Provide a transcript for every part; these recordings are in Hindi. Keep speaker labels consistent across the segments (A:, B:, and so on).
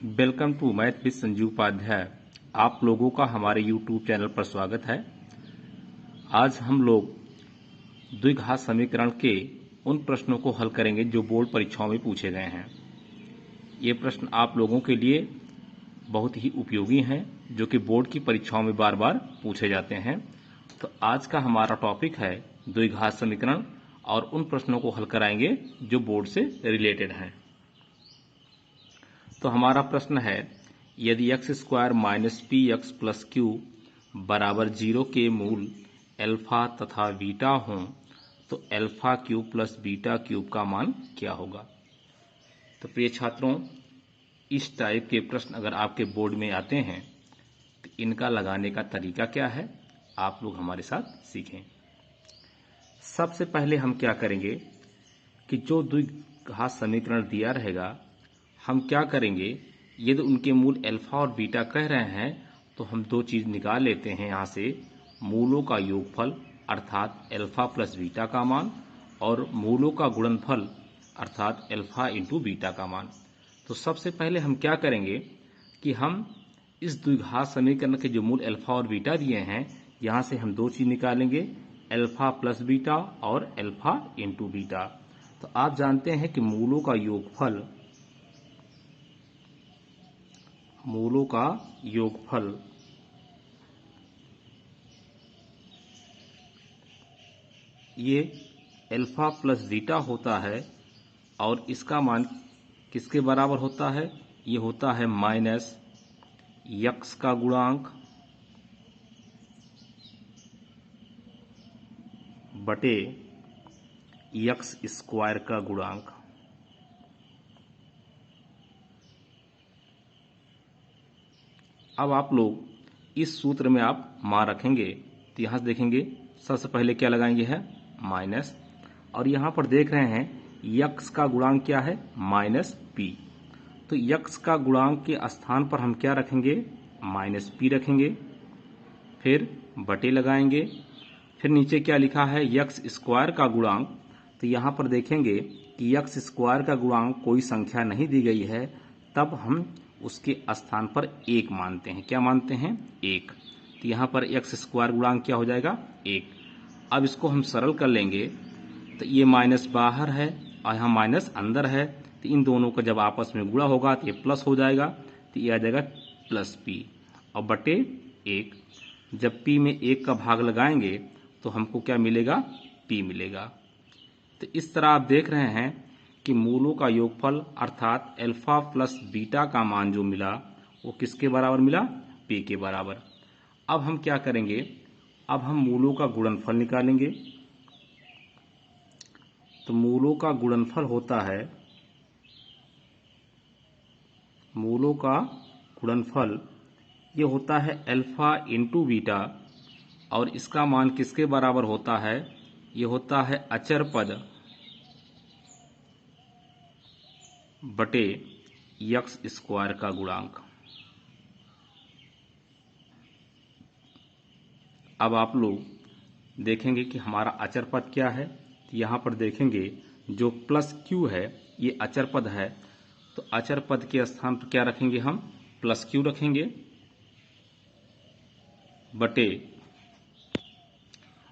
A: Welcome to math with Sanjeev Upadhyay. आप लोगों का हमारे यूट्यूब चैनल पर स्वागत है। आज हम लोग द्विघात समीकरण के उन प्रश्नों को हल करेंगे जो बोर्ड परीक्षाओं में पूछे गए हैं। ये प्रश्न आप लोगों के लिए बहुत ही उपयोगी हैं, जो कि बोर्ड की परीक्षाओं में बार बार पूछे जाते हैं। तो आज का हमारा टॉपिक है द्विघात समीकरण और उन प्रश्नों को हल कराएंगे जो बोर्ड से रिलेटेड हैं। तो हमारा प्रश्न है, यदि x square minus P x plus Q बराबर 0 के मूल अल्फा तथा बीटा हों तो alpha cube plus beta cube का मान क्या होगा। तो प्रिय छात्रों, इस टाइप के प्रश्न अगर आपके बोर्ड में आते हैं तो इनका लगाने का तरीका क्या है, आप लोग हमारे साथ सीखें। सबसे पहले हम क्या करेंगे कि जो द्विघात समीकरण दिया रहेगा, हम क्या करेंगे, यदि उनके मूल अल्फा और बीटा कह रहे हैं तो हम दो चीज निकाल लेते हैं यहाँ से, मूलों का योगफल अर्थात अल्फा प्लस बीटा का मान और मूलों का गुणनफल अर्थात अल्फा इंटू बीटा का मान। तो सबसे पहले हम क्या करेंगे कि हम इस द्विघात समीकरण के जो मूल अल्फा और बीटा दिए हैं, यहाँ से हम दो चीज निकालेंगे, अल्फा प्लस बीटा और अल्फा इंटू बीटा। तो आप जानते हैं कि मूलों का योगफल ये अल्फा प्लस बीटा होता है और इसका मान किसके बराबर होता है, ये होता है माइनस यक्स का गुणांक बटे यक्स स्क्वायर का गुणांक। अब आप लोग इस सूत्र में आप मान रखेंगे तो यहां से देखेंगे, सबसे पहले क्या लगाएंगे है माइनस, और यहां पर देख रहे हैं यक्स का गुणांक क्या है माइनस पी। तो यक्स का गुणांक के स्थान पर हम क्या रखेंगे, माइनस पी रखेंगे, फिर बटे लगाएंगे, फिर नीचे क्या लिखा है यक्स स्क्वायर का गुणांक। तो यहां पर देखेंगे कि यक्स स्क्वायर का गुणांक कोई संख्या नहीं दी गई है, तब हम उसके स्थान पर एक मानते हैं। क्या मानते हैं, एक। तो यहां पर एक्स स्क्वायर गुणांक क्या हो जाएगा, एक। अब इसको हम सरल कर लेंगे तो ये माइनस बाहर है और यहाँ माइनस अंदर है, तो इन दोनों का जब आपस में गुणा होगा तो ये प्लस हो जाएगा, तो ये आ जाएगा प्लस पी और बटे एक। जब पी में एक का भाग लगाएंगे तो हमको क्या मिलेगा, पी मिलेगा। तो इस तरह आप देख रहे हैं कि मूलों का योगफल अर्थात अल्फा प्लस बीटा का मान जो मिला वो किसके बराबर मिला, पी के बराबर। अब हम क्या करेंगे, अब हम मूलों का गुणनफल निकालेंगे। तो मूलों का गुणनफल होता है, मूलों का गुणनफल ये होता है अल्फा इंटू बीटा, और इसका मान किसके बराबर होता है, ये होता है अचर पद बटे यक्स स्क्वायर का गुणांक। अब आप लोग देखेंगे कि हमारा अचर पद क्या है। तो यहां पर देखेंगे जो प्लस क्यू है ये अचर पद है, तो अचर पद के स्थान पर क्या रखेंगे, हम प्लस क्यू रखेंगे बटे,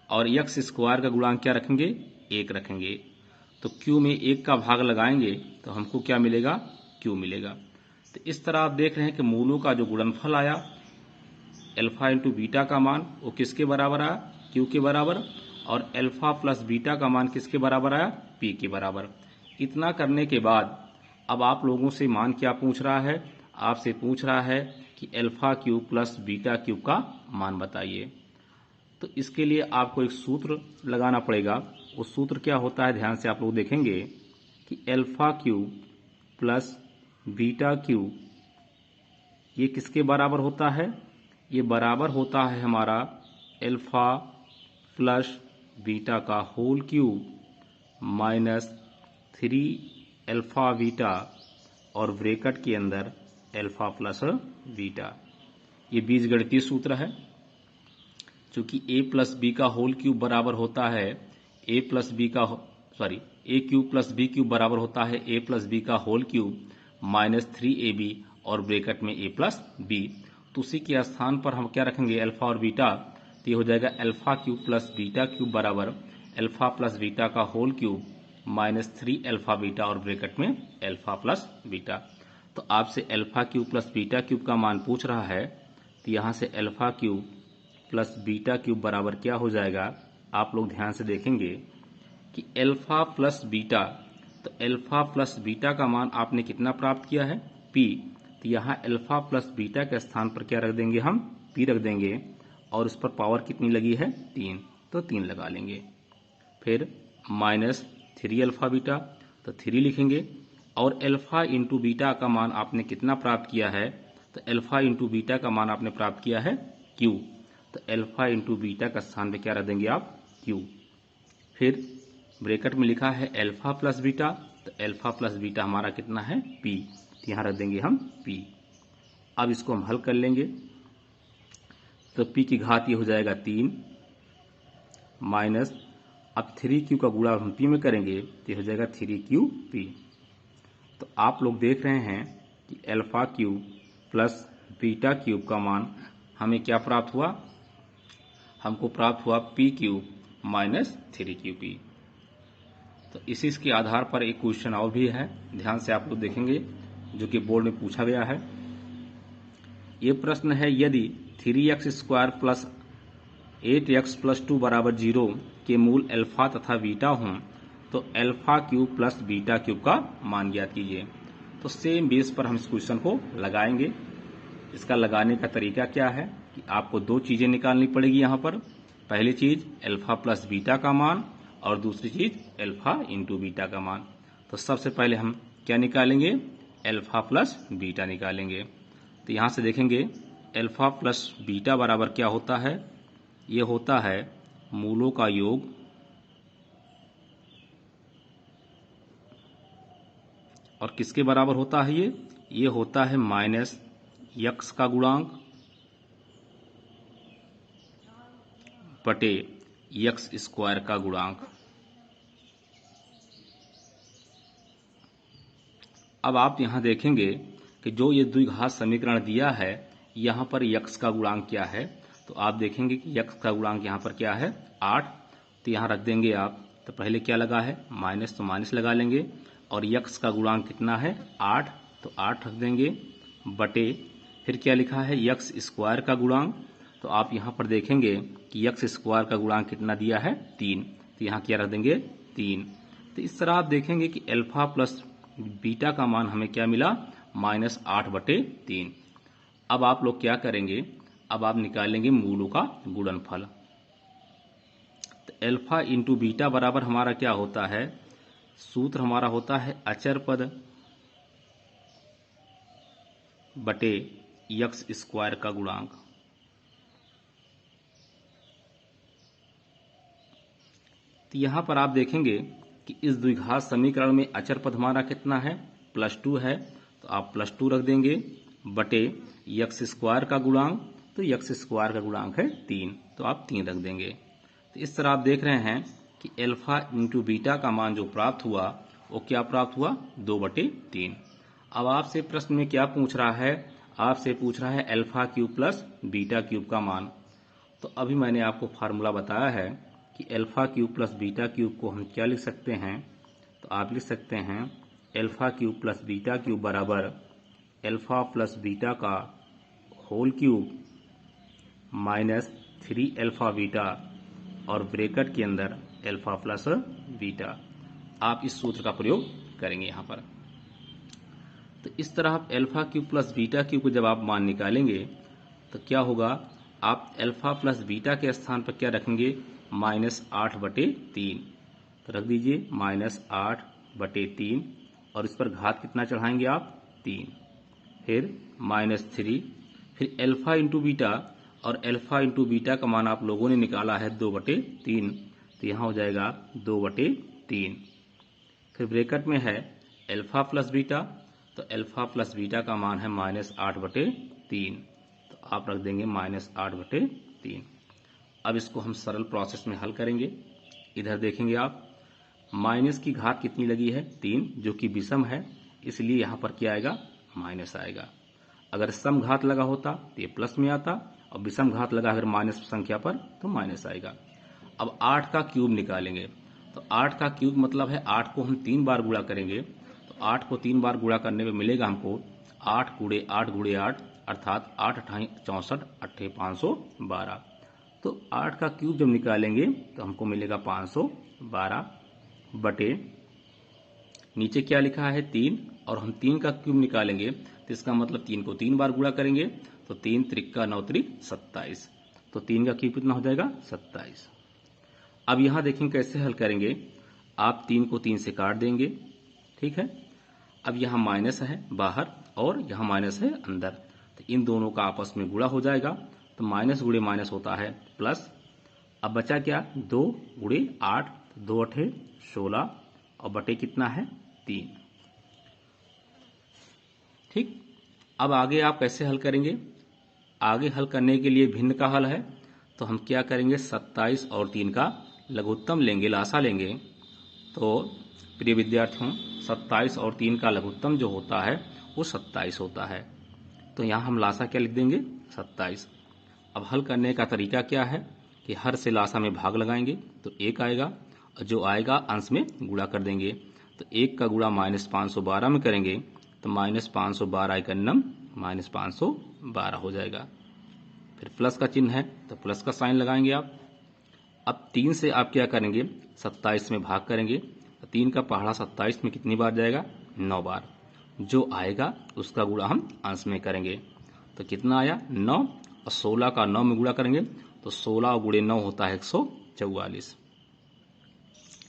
A: और यक्स स्क्वायर का गुणांक क्या रखेंगे, एक रखेंगे। तो क्यू में एक का भाग लगाएंगे तो हमको क्या मिलेगा, क्यू मिलेगा। तो इस तरह आप देख रहे हैं कि मूलों का जो गुणनफल आया अल्फा इंटू बीटा का मान वो किसके बराबर आया, क्यू के बराबर, और अल्फा प्लस बीटा का मान किसके बराबर आया, पी के बराबर। इतना करने के बाद अब आप लोगों से मान क्या पूछ रहा है, आपसे पूछ रहा है कि alpha cube plus beta cube का मान बताइए। तो इसके लिए आपको एक सूत्र लगाना पड़ेगा। वो सूत्र क्या होता है, ध्यान से आप लोग देखेंगे कि alpha cube plus beta cube ये किसके बराबर होता है, ये बराबर होता है हमारा अल्फा प्लस बीटा का whole cube minus 3 alpha beta और ब्रैकेट के अंदर अल्फा प्लस बीटा। ये बीजगणितीय सूत्र है। चूंकि ए प्लस बी का होल क्यूब बराबर होता है ए क्यूब प्लस बी क्यूब बराबर होता है ए प्लस बी का होल क्यूब माइनस 3ab, और ब्रैकेट में a प्लस बी। तो उसी के स्थान पर हम क्या रखेंगे, अल्फा और बीटा। तो ये हो जाएगा alpha cube plus beta cube बराबर अल्फा प्लस बीटा का whole cube minus 3 alpha beta और ब्रैकेट में अल्फा प्लस बीटा। तो आपसे alpha cube plus beta cube का मान पूछ रहा है, तो यहाँ से alpha cube plus beta cube बराबर क्या हो जाएगा, आप लोग ध्यान से देखेंगे कि अल्फा प्लस बीटा, तो अल्फा प्लस बीटा का मान आपने कितना प्राप्त किया है, p। तो यहाँ अल्फा प्लस बीटा के स्थान पर क्या रख देंगे, हम p रख देंगे और उस पर पावर कितनी लगी है, 3, तो 3 लगा लेंगे। फिर माइनस 3 अल्फा बीटा, तो 3 लिखेंगे और अल्फा इंटू बीटा का मान आपने कितना प्राप्त किया है, तो अल्फा इंटू बीटा का मान आपने प्राप्त किया है q। तो अल्फा इंटू बीटा का स्थान पे क्या रख देंगे आप, q। फिर ब्रैकेट में लिखा है अल्फा प्लस बीटा, तो अल्फा प्लस बीटा हमारा कितना है, p। तो यहाँ रख देंगे हम p। अब इसको हम हल कर लेंगे, तो p की घात ये हो जाएगा 3 माइनस, अब 3q का गुणा हम p में करेंगे तो ये हो जाएगा 3qp। तो आप लोग देख रहे हैं कि alpha cube plus beta cube का मान हमें क्या प्राप्त हुआ, हमको प्राप्त हुआ p क्यूब माइनस 3qp। तो इसी के आधार पर एक क्वेश्चन और भी है, ध्यान से आप लोग देखेंगे, जो कि बोर्ड में पूछा गया है। ये प्रश्न है, यदि 3x square plus 8x plus 2 बराबर 0 के मूल अल्फा तथा बीटा हों तो alpha cube plus beta cube का मान ज्ञात कीजिए। तो सेम बेस पर हम इस क्वेश्चन को लगाएंगे। इसका लगाने का तरीका क्या है कि आपको दो चीजें निकालनी पड़ेगी यहाँ पर। पहली चीज अल्फा प्लस बीटा का मान और दूसरी चीज अल्फा इंटू बीटा का मान। तो सबसे पहले हम क्या निकालेंगे, अल्फा प्लस बीटा निकालेंगे। तो यहाँ से देखेंगे अल्फा प्लस बीटा बराबर क्या होता है, ये होता है मूलों का योग और किसके बराबर होता है, ये होता है माइनस यक्स का गुणांक बटे यक्स स्क्वायर का गुणांक। अब आप यहां देखेंगे कि जो ये द्विघात समीकरण दिया है, यहां पर यक्स का गुणांक क्या है, तो आप देखेंगे कि यक्स का गुणांक यहां पर क्या है, 8। तो यहां रख देंगे आप, तो पहले क्या लगा है माइनस, तो माइनस लगा लेंगे और यक्स का गुणांक कितना है 8, तो 8 रख देंगे बटे, फिर क्या लिखा है यक्स स्क्वायर का गुणांक। तो आप यहां पर देखेंगे कि यक्स स्क्वायर का गुणांक कितना दिया है 3, तो यहां क्या रख देंगे 3। तो इस तरह आप देखेंगे कि अल्फा प्लस बीटा का मान हमें क्या मिला, माइनस 8/3। अब आप लोग क्या करेंगे, अब आप निकालेंगे मूलों का गुणनफल। तो अल्फा इंटू बीटा बराबर हमारा क्या होता है, सूत्र हमारा होता है अचर पद बटे यक्स स्क्वायर का गुणांक। तो यहां पर आप देखेंगे कि इस द्विघात समीकरण में अचर पद हमारा कितना है, +2 है, तो आप +2 रख देंगे बटे यक्स स्क्वायर का गुणांक, तो यक्स स्क्वायर का गुणांक है 3, तो आप 3 रख देंगे। तो इस तरह आप देख रहे हैं कि अल्फा इंटू बीटा का मान जो प्राप्त हुआ वो क्या प्राप्त हुआ, 2/3। अब आपसे प्रश्न में क्या पूछ रहा है, आपसे पूछ रहा है alpha cube plus beta cube का मान। तो अभी मैंने आपको फार्मूला बताया है कि alpha cube plus beta cube को हम क्या लिख सकते हैं, तो आप लिख सकते हैं alpha cube plus beta cube बराबर अल्फा प्लस बीटा का whole cube minus 3 alpha beta और ब्रैकेट के अंदर अल्फा प्लस बीटा। आप इस सूत्र का प्रयोग करेंगे यहाँ पर। तो इस तरह आप alpha cube plus beta cube को जब आप मान निकालेंगे तो क्या होगा, आप अल्फा प्लस बीटा के स्थान पर क्या रखेंगे, -8/3। तो रख दीजिए -8/3 और इस पर घात कितना चढ़ाएंगे आप, 3, फिर -3, फिर अल्फा इंटू बीटा, और अल्फा इंटू बीटा का मान आप लोगों ने निकाला है 2/3, तो यहाँ हो जाएगा 2/3। फिर ब्रैकेट में है अल्फा प्लस बीटा, तो अल्फा प्लस बीटा का मान है -8/3, तो आप रख देंगे -8/3। अब इसको हम सरल प्रोसेस में हल करेंगे। इधर देखेंगे आप, माइनस की घात कितनी लगी है, 3, जो कि विषम है, इसलिए यहाँ पर क्या आएगा, माइनस आएगा। अगर सम घात लगा होता तो ये प्लस में आता, और विषम घात लगा अगर माइनस संख्या पर तो माइनस आएगा। अब 8 का क्यूब निकालेंगे, तो 8 का क्यूब मतलब है 8 को हम 3 बार गुणा करेंगे, तो 8 को 3 बार गुणा करने में मिलेगा हमको 8 गुणे 8 गुणे 8 अर्थात 8 अठाई 64 अट्ठे 512। तो 8 का क्यूब जब निकालेंगे तो हमको मिलेगा 512 बटे नीचे क्या लिखा है 3, और हम 3 का क्यूब निकालेंगे तो इसका मतलब 3 को 3 बार गुणा करेंगे, तो 3 त्रिका 9 त्रिक 27, तो 3 का क्यूब कितना हो जाएगा 27। अब यहां देखें कैसे हल करेंगे, आप 3 को 3 से काट देंगे, ठीक है। अब यहां माइनस है बाहर और यहां माइनस है अंदर, तो इन दोनों का आपस में गुणा हो जाएगा, तो माइनस गुणे माइनस होता है प्लस। अब बचा क्या 2 गुणे 8, 2 अठे 16 और बटे कितना है 3, ठीक। अब आगे आप कैसे हल करेंगे, आगे हल करने के लिए भिन्न का हल है, तो हम क्या करेंगे 27 और 3 का लघुत्तम लेंगे, लासा लेंगे। तो प्रिय विद्यार्थियों 27 और 3 का लघुत्तम जो होता है वो 27 होता है, तो यहाँ हम लासा क्या लिख देंगे 27। अब हल करने का तरीका क्या है कि हर से लासा में भाग लगाएंगे तो 1 आएगा, और जो आएगा अंश में गुणा कर देंगे, तो 1 का गुणा -512 में करेंगे तो -512 एक अन्नम -512 हो जाएगा। फिर प्लस का चिन्ह है तो प्लस का साइन लगाएंगे आप। अब 3 से आप क्या करेंगे 27 में भाग करेंगे, तो 3 का पहाड़ा 27 में कितनी बार जाएगा 9 बार, जो आएगा उसका गुणा हम अंश में करेंगे, तो कितना आया 9, और 16 का 9 में गुणा करेंगे तो 16 गुणे 9 होता है 144,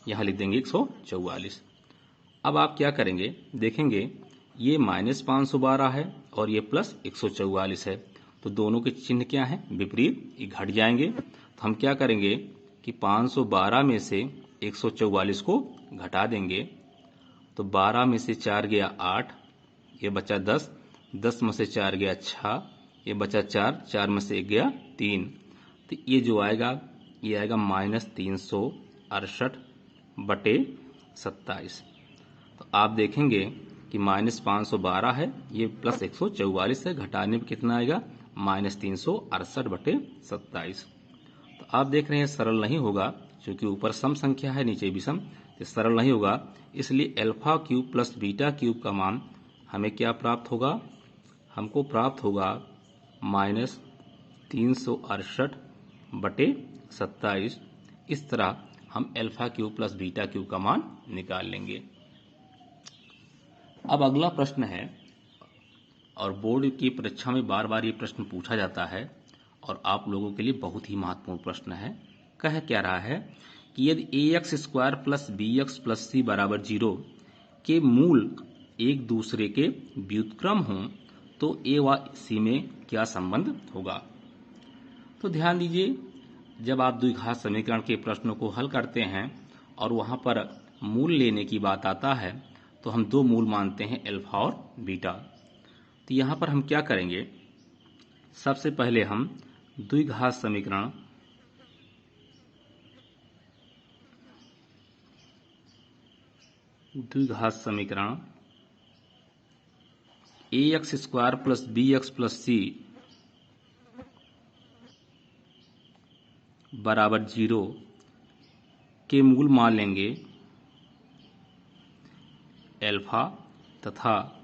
A: यहां लिख देंगे 144। अब आप क्या करेंगे देखेंगे ये -512 है और ये प्लस 144 है, तो दोनों के चिन्ह क्या है विपरीत, ये घट जाएंगे। तो हम क्या करेंगे कि 512 में से 144 को घटा देंगे, तो 12 में से 4 गया 8, ये बचा 10, 10 में से 4 गया 6, ये बचा 4, 4 में से 1 गया 3, तो ये जो आएगा ये आएगा -368 बटे 27। तो आप देखेंगे कि -512 है, ये प्लस 144 है, घटाने में कितना आएगा -368 बटे 27। तो आप देख रहे हैं सरल नहीं होगा, क्योंकि ऊपर सम संख्या है नीचे विषम, तो सरल नहीं होगा, इसलिए alpha cube plus beta cube का मान हमें क्या प्राप्त होगा, हमको प्राप्त होगा -368 बटे 27। इस तरह हम alpha cube plus beta cube का मान निकाल लेंगे। अब अगला प्रश्न है, और बोर्ड की परीक्षा में बार बार ये प्रश्न पूछा जाता है और आप लोगों के लिए बहुत ही महत्वपूर्ण प्रश्न है। कह क्या रहा है कि यदि ax² plus bx plus c बराबर 0 के मूल एक दूसरे के व्युत्क्रम हों तो a व c में क्या संबंध होगा। तो ध्यान दीजिए, जब आप द्विघात समीकरण के प्रश्नों को हल करते हैं और वहां पर मूल लेने की बात आता है, तो हम दो मूल मानते हैं अल्फा और बीटा। तो यहां पर हम क्या करेंगे, सबसे पहले हम द्विघात समीकरण ax² plus bx plus c बराबर 0 के मूल मान लेंगे अल्फा तथा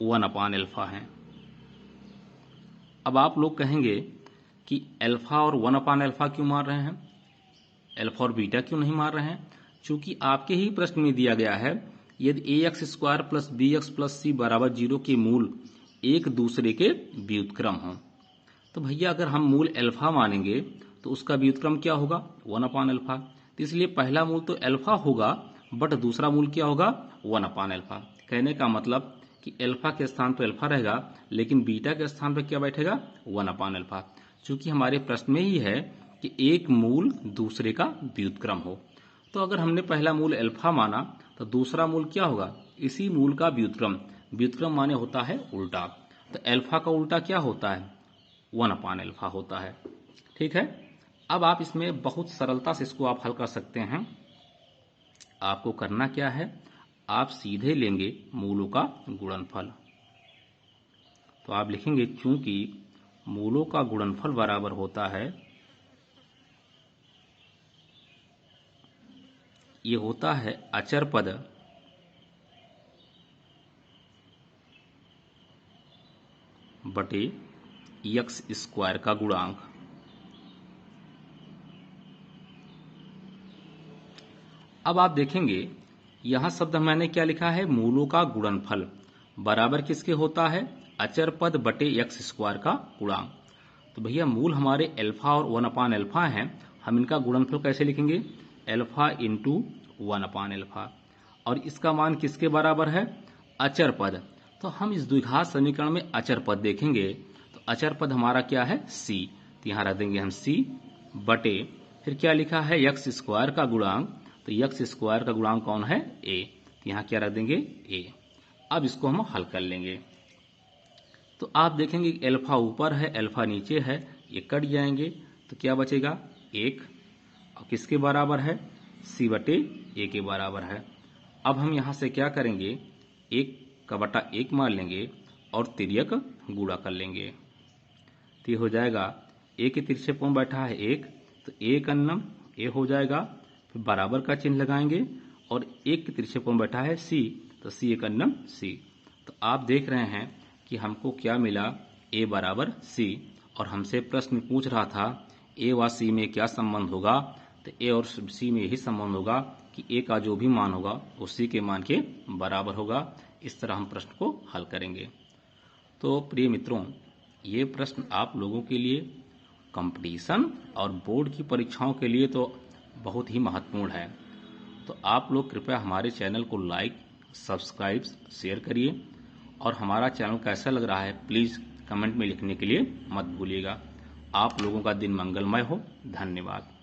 A: 1/अल्फा हैं। अब आप लोग कहेंगे कि अल्फा और 1/अल्फा क्यों मान रहे हैं, अल्फा और बीटा क्यों नहीं मान रहे हैं। चूंकि आपके ही प्रश्न में दिया गया है यदि ax² plus bx plus c बराबर 0 के मूल एक दूसरे के व्युत्क्रम हों, तो भैया अगर हम मूल अल्फा मानेंगे तो उसका व्युत्क्रम क्या होगा 1/अल्फा। तो इसलिए पहला मूल तो अल्फा होगा, बट दूसरा मूल क्या होगा 1/अल्फा। कहने का मतलब कि अल्फा के स्थान पर अल्फा रहेगा, लेकिन बीटा के स्थान पर क्या बैठेगा 1/अल्फा। चूंकि हमारे प्रश्न में ही है कि एक मूल दूसरे का व्युत्क्रम हो, तो अगर हमने पहला मूल अल्फा माना तो दूसरा मूल क्या होगा इसी मूल का व्युत्क्रम। व्युत्क्रम माने होता है उल्टा, तो अल्फा का उल्टा क्या होता है 1/अल्फा होता है। ठीक है, अब आप इसमें बहुत सरलता से इसको आप हल कर सकते हैं। आपको करना क्या है, आप सीधे लेंगे मूलों का गुणनफल। तो आप लिखेंगे चूंकि मूलों का गुणनफल बराबर होता है, ये होता है अचर पद बटे यक्स स्क्वायर का गुणांक। अब आप देखेंगे यहां शब्द मैंने क्या लिखा है, मूलों का गुणनफल बराबर किसके होता है, अचर पद बटे यक्स स्क्वायर का गुणांक। तो भैया मूल हमारे अल्फा और 1/अल्फा हैं, हम इनका गुणनफल कैसे लिखेंगे, अल्फा इंटू 1/अल्फा, और इसका मान किसके बराबर है, अचर पद। तो हम इस द्विघात समीकरण में अचर पद देखेंगे, तो अचर पद हमारा क्या है, सी, तो यहां रख देंगे हम सी बटे, फिर क्या लिखा है, यक्स स्क्वायर का गुणांक, तो यक्स स्क्वायर का गुणांक कौन है, ए, तो यहां क्या रख देंगे, ए। अब इसको हम हल कर लेंगे, तो आप देखेंगे अल्फा ऊपर है अल्फा नीचे है, ये कट जाएंगे, तो क्या बचेगा, एक, और किसके बराबर है, सी बटे ए के बराबर है। अब हम यहां से क्या करेंगे, एक का बटा एक मार लेंगे और तिर्यक गुणा कर लेंगे, तो ये हो जाएगा, ए के तिरछे पर बैठा है एक, तो एक अन्नम ए हो जाएगा, फिर बराबर का चिन्ह लगाएंगे, और एक के तिरछे पर बैठा है सी, तो सी एक अन्नम सी। तो आप देख रहे हैं कि हमको क्या मिला, ए बराबर सी, और हमसे प्रश्न पूछ रहा था ए व सी में क्या संबंध होगा, तो ए और सी में यही संबंध होगा कि ए का जो भी मान होगा वो सी के मान के बराबर होगा। इस तरह हम प्रश्न को हल करेंगे। तो प्रिय मित्रों, ये प्रश्न आप लोगों के लिए कंपटीशन और बोर्ड की परीक्षाओं के लिए तो बहुत ही महत्वपूर्ण है। तो आप लोग कृपया हमारे चैनल को लाइक, सब्सक्राइब, शेयर करिए, और हमारा चैनल कैसा लग रहा है प्लीज़ कमेंट में लिखने के लिए मत भूलिएगा। आप लोगों का दिन मंगलमय हो। धन्यवाद।